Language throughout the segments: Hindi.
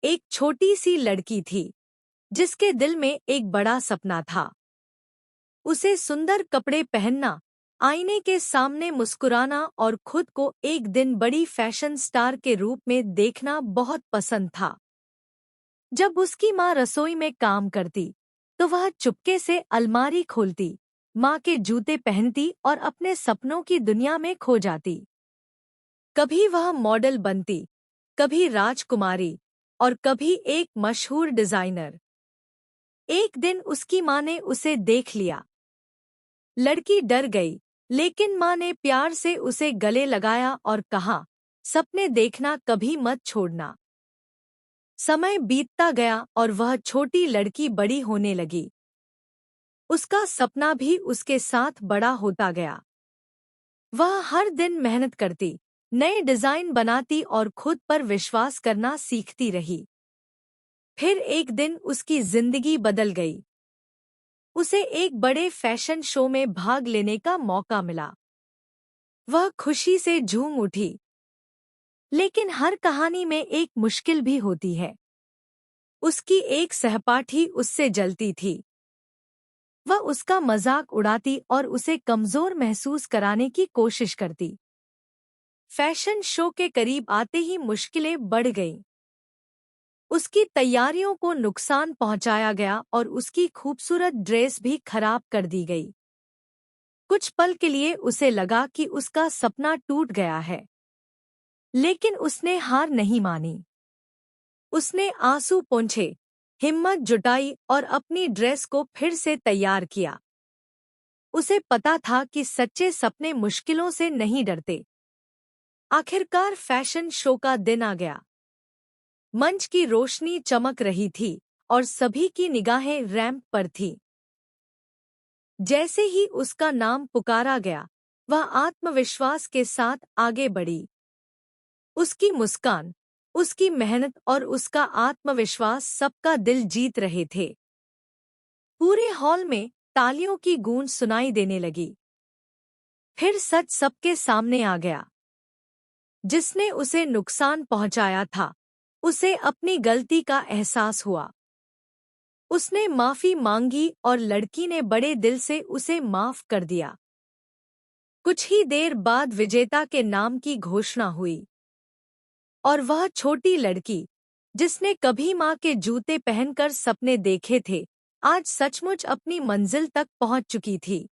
एक छोटी सी लड़की थी जिसके दिल में एक बड़ा सपना था। उसे सुंदर कपड़े पहनना, आईने के सामने मुस्कुराना और खुद को एक दिन बड़ी फैशन स्टार के रूप में देखना बहुत पसंद था। जब उसकी माँ रसोई में काम करती तो वह चुपके से अलमारी खोलती, माँ के जूते पहनती और अपने सपनों की दुनिया में खो जाती। कभी वह मॉडल बनती, कभी राजकुमारी और कभी एक मशहूर डिजाइनर। एक दिन उसकी माँ ने उसे देख लिया। लड़की डर गई, लेकिन माँ ने प्यार से उसे गले लगाया और कहा, सपने देखना कभी मत छोड़ना। समय बीतता गया और वह छोटी लड़की बड़ी होने लगी। उसका सपना भी उसके साथ बड़ा होता गया। वह हर दिन मेहनत करती, नए डिजाइन बनाती और खुद पर विश्वास करना सीखती रही। फिर एक दिन उसकी जिंदगी बदल गई। उसे एक बड़े फैशन शो में भाग लेने का मौका मिला। वह खुशी से झूम उठी। लेकिन हर कहानी में एक मुश्किल भी होती है। उसकी एक सहपाठी उससे जलती थी। वह उसका मजाक उड़ाती और उसे कमजोर महसूस कराने की कोशिश करती। फैशन शो के करीब आते ही मुश्किलें बढ़ गईं। उसकी तैयारियों को नुकसान पहुंचाया गया और उसकी खूबसूरत ड्रेस भी खराब कर दी गई। कुछ पल के लिए उसे लगा कि उसका सपना टूट गया है, लेकिन उसने हार नहीं मानी। उसने आंसू पोंछे, हिम्मत जुटाई और अपनी ड्रेस को फिर से तैयार किया। उसे पता था कि सच्चे सपने मुश्किलों से नहीं डरते। आखिरकार फैशन शो का दिन आ गया। मंच की रोशनी चमक रही थी और सभी की निगाहें रैंप पर थीं। जैसे ही उसका नाम पुकारा गया, वह आत्मविश्वास के साथ आगे बढ़ी। उसकी मुस्कान, उसकी मेहनत और उसका आत्मविश्वास सबका दिल जीत रहे थे। पूरे हॉल में तालियों की गूंज सुनाई देने लगी। फिर सच सबके सामने आ गया। जिसने उसे नुकसान पहुंचाया था, उसे अपनी गलती का एहसास हुआ। उसने माफी मांगी और लड़की ने बड़े दिल से उसे माफ कर दिया। कुछ ही देर बाद विजेता के नाम की घोषणा हुई और वह छोटी लड़की, जिसने कभी माँ के जूते पहनकर सपने देखे थे, आज सचमुच अपनी मंजिल तक पहुंच चुकी थी।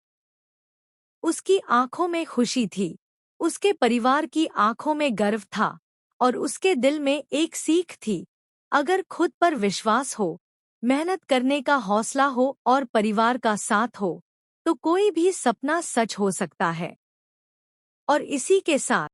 उसकी आंखों में खुशी थी, उसके परिवार की आंखों में गर्व था और उसके दिल में एक सीख थी, अगर खुद पर विश्वास हो, मेहनत करने का हौसला हो और परिवार का साथ हो, तो कोई भी सपना सच हो सकता है। और इसी के साथ